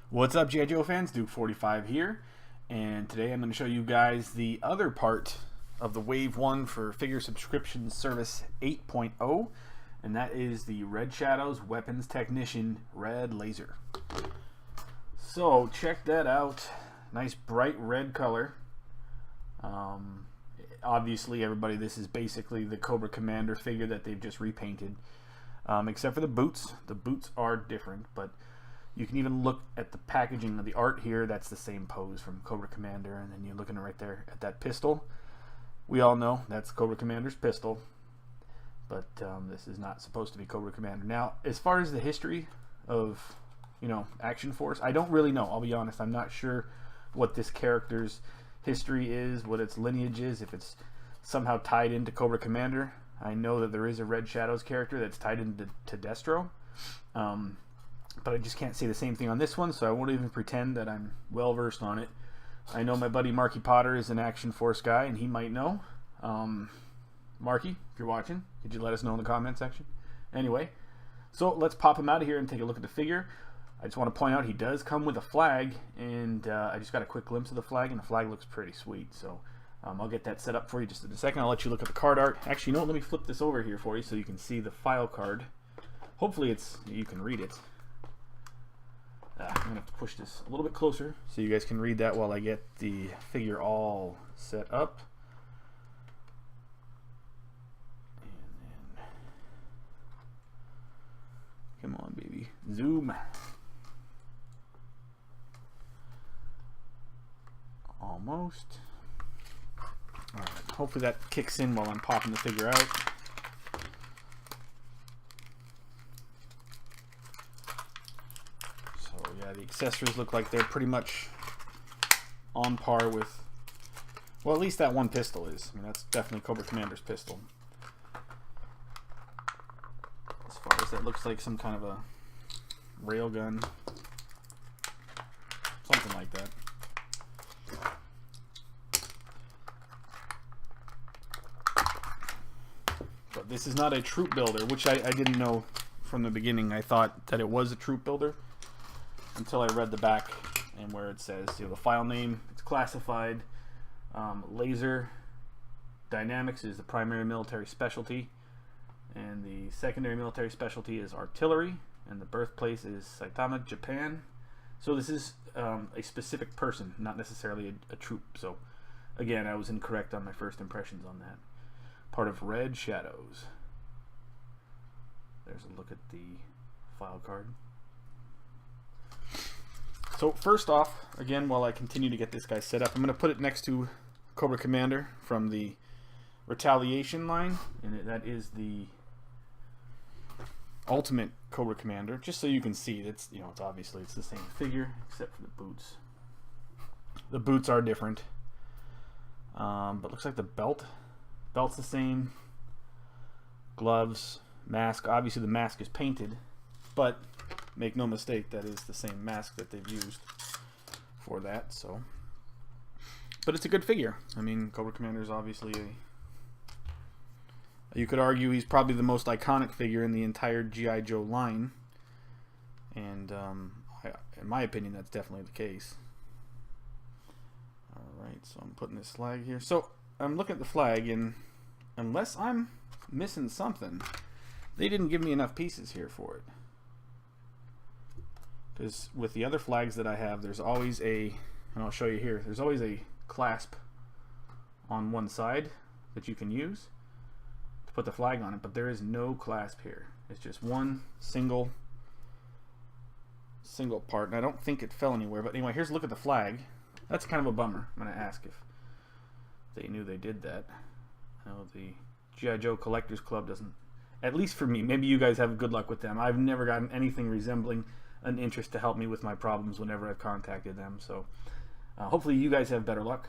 What's up, G.I. Joe fans? Duke45 here, and today I'm going to show you guys the other part of the Wave 1 for Figure Subscription Service 8.0, and that is the Red Shadows Weapons Technician Red Laser. So check that out. Nice bright red color. Obviously, everybody, this is basically the Cobra Commander figure that they've just repainted, except for the boots. The boots are different, but you can even look at the packaging of the art here. That's the same pose from Cobra Commander, and then you're looking right there at that pistol. We all know that's Cobra Commander's pistol, but this is not supposed to be Cobra Commander. Now, as far as the history of, Action Force, I don't really know. I'll be honest. I'm not sure what this character's history is, what its lineage is, if it's somehow tied into Cobra Commander. I know that there is a Red Shadows character that's tied into Destro. But I just can't say the same thing on this one, so I won't even pretend that I'm well versed on it. I know my buddy Marky Potter is an Action Force guy, and he might know. Marky, if you're watching, could you let us know in the comment section? Anyway, so let's pop him out of here and take a look at the figure. I just want to point out he does come with a flag, and I just got a quick glimpse of the flag, and the flag looks pretty sweet. So I'll get that set up for you just in a second. I'll let you look at the card art. Actually, let me flip this over here for you so you can see the file card. Hopefully you can read it. I'm going to have to push this a little bit closer so you guys can read that while I get the figure all set up. And then, come on, baby. Zoom. Almost. Alright, hopefully that kicks in while I'm popping the figure out. The accessories look like they're pretty much on par with, well, at least that one pistol is. I mean, that's definitely Cobra Commander's pistol. As far as that looks like some kind of a railgun, something like that. But this is not a troop builder, which I didn't know from the beginning. I thought that it was a troop builder until I read the back and where it says, the file name, it's classified. Laser Dynamics is the primary military specialty, and the secondary military specialty is artillery, and the birthplace is Saitama, Japan. So this is a specific person, not necessarily a troop. So again, I was incorrect on my first impressions on that. Part of Red Shadows. There's a look at the file card. So first off, again, while I continue to get this guy set up, I'm going to put it next to Cobra Commander from the Retaliation line, and that is the Ultimate Cobra Commander, just so you can see that's, it's obviously the same figure except for the boots. The boots are different, but looks like the belt's the same. Gloves, mask. Obviously the mask is painted, but make no mistake, that is the same mask that they've used for that. So, but it's a good figure. I mean, Cobra Commander is obviously you could argue he's probably the most iconic figure in the entire G.I. Joe line, and in my opinion, that's definitely the case. Alright, so I'm putting this flag here. So I'm looking at the flag, and unless I'm missing something, they didn't give me enough pieces here for it. Because with the other flags that I have, there's always and I'll show you here, there's always a clasp on one side that you can use to put the flag on it, but there is no clasp here. It's just one single part, and I don't think it fell anywhere. But anyway, here's a look at the flag. That's kind of a bummer. I'm going to ask if they knew they did that. I know the G.I. Joe Collectors Club doesn't, at least for me. Maybe you guys have good luck with them. I've never gotten anything resembling an interest to help me with my problems whenever I've contacted them. So hopefully you guys have better luck.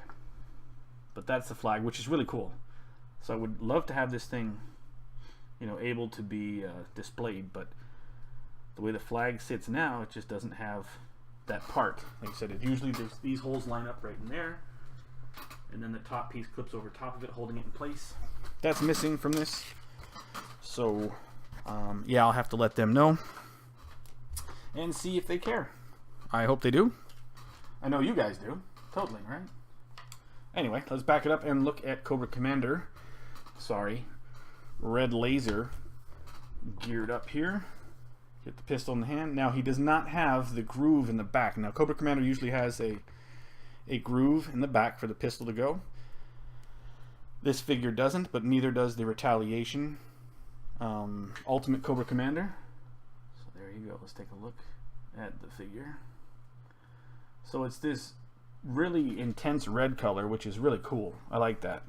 But that's the flag, which is really cool. So I would love to have this thing, able to be displayed. But the way the flag sits now, it just doesn't have that part. Like I said, usually these holes line up right in there, and then the top piece clips over top of it, holding it in place. That's missing from this. So yeah, I'll have to let them know and see if they care. I hope they do. I know you guys do. Totally, right? Anyway, let's back it up and look at Cobra Commander. Sorry. Red Laser geared up here. Get the pistol in the hand. Now, he does not have the groove in the back. Now, Cobra Commander usually has a groove in the back for the pistol to go. This figure doesn't, but neither does the Retaliation Ultimate Cobra Commander. So there you go. Let's take a look at the figure. So it's this really intense red color, which is really cool. I like that.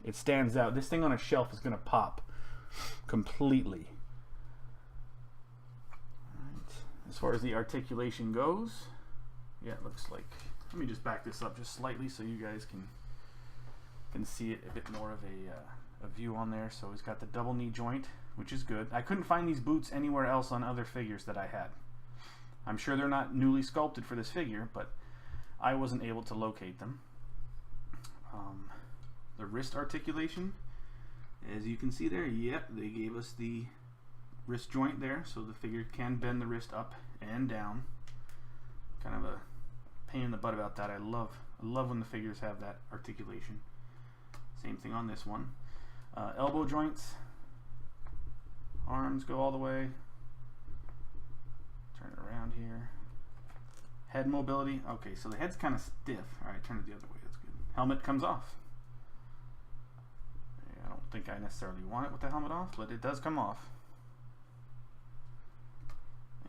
It stands out. This thing on a shelf is going to pop completely. Right. As far as the articulation goes, yeah, it looks like, let me just back this up just slightly so you guys can see it a bit more of a view on there. So he's got the double knee joint, which is good. I couldn't find these boots anywhere else on other figures that I had. I'm sure they're not newly sculpted for this figure, but I wasn't able to locate them. The wrist articulation, as you can see there, yep, they gave us the wrist joint there, so the figure can bend the wrist up and down. Kind of a pain in the butt about that. I love when the figures have that articulation. Same thing on this one. Elbow joints, arms go all the way. Turn it around here. Head mobility. Okay, so the head's kind of stiff. Alright, turn it the other way. That's good. Helmet comes off. I don't think I necessarily want it with the helmet off, but it does come off.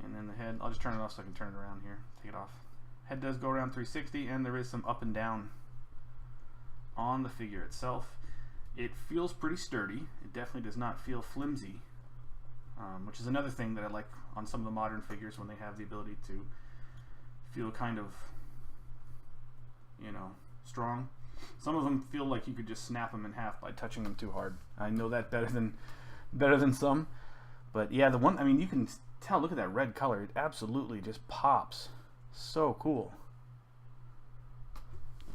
And then the head, I'll just turn it off so I can turn it around here. Take it off. Head does go around 360, and there is some up and down on the figure itself. It feels pretty sturdy. It definitely does not feel flimsy, which is another thing that I like on some of the modern figures when they have the ability to feel kind of, you know, strong. Some of them feel like you could just snap them in half by touching them too hard. I know that better than some. But yeah, the one, I mean, you can tell, look at that red color. It absolutely just pops. So cool.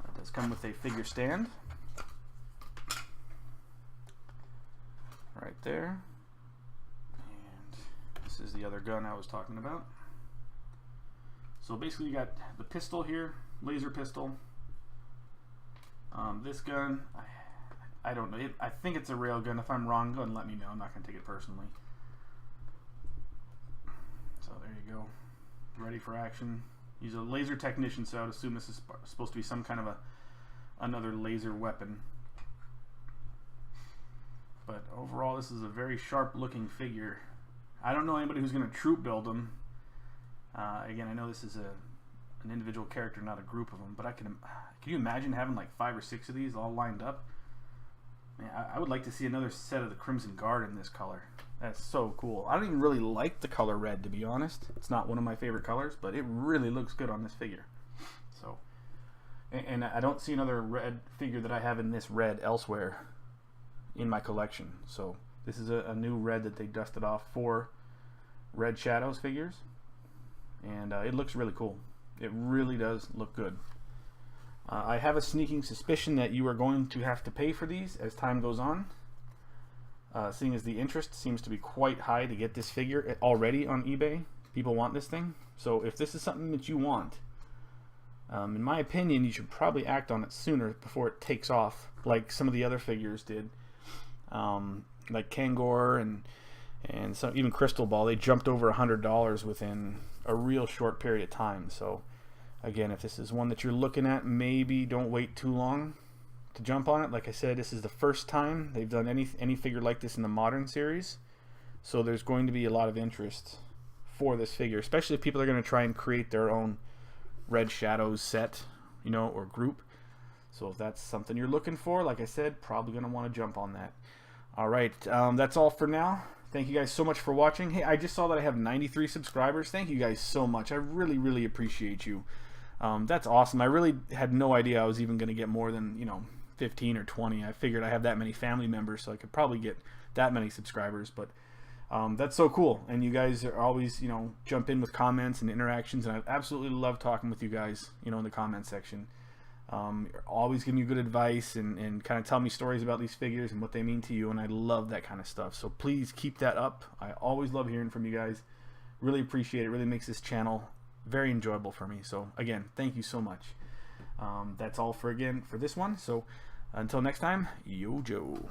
It does come with a figure stand. Right there. And this is the other gun I was talking about. So basically you got the pistol here, laser pistol. This gun, I don't know. I think it's a rail gun. If I'm wrong, go ahead and let me know. I'm not going to take it personally. So there you go. Ready for action. He's a laser technician, so I would assume this is supposed to be some kind of another laser weapon. But overall, this is a very sharp looking figure. I don't know anybody who's going to troop build them. Again, I know this is an individual character, not a group of them, but can you imagine having like 5 or 6 of these all lined up? Man, I would like to see another set of the Crimson Guard in this color. That's so cool. I don't even really like the color red, to be honest. It's not one of my favorite colors, but it really looks good on this figure. So, and I don't see another red figure that I have in this red elsewhere in my collection. So this is a new red that they dusted off for Red Shadows figures, and it looks really cool. It really does look good. I have a sneaking suspicion that you are going to have to pay for these as time goes on, seeing as the interest seems to be quite high to get this figure already on eBay. People want this thing. So if this is something that you want, in my opinion, you should probably act on it sooner before it takes off, like some of the other figures did. Like Kangor and some, even Crystal Ball, they jumped over $100 within a real short period of time. So again, if this is one that you're looking at, maybe don't wait too long to jump on it. Like I said, this is the first time they've done any figure like this in the modern series, so there's going to be a lot of interest for this figure, especially if people are going to try and create their own Red Shadows set, you know, or group. So if that's something you're looking for, like I said, probably going to want to jump on that. Alright, that's all for now. Thank you guys so much for watching. Hey, I just saw that I have 93 subscribers. Thank you guys so much. I really appreciate you. That's awesome. I really had no idea I was even going to get more than, you know, 15 or 20. I figured I have that many family members, so I could probably get that many subscribers. But that's so cool. And you guys are always, you know, jump in with comments and interactions, and I absolutely love talking with you guys, you know, in the comment section. You're always giving you good advice and kind of tell me stories about these figures and what they mean to you, and I love that kind of stuff. So please keep that up. I always love hearing from you guys. Really appreciate it. Really makes this channel very enjoyable for me. So again, thank you so much. That's all for this one. So until next time, yo Joe.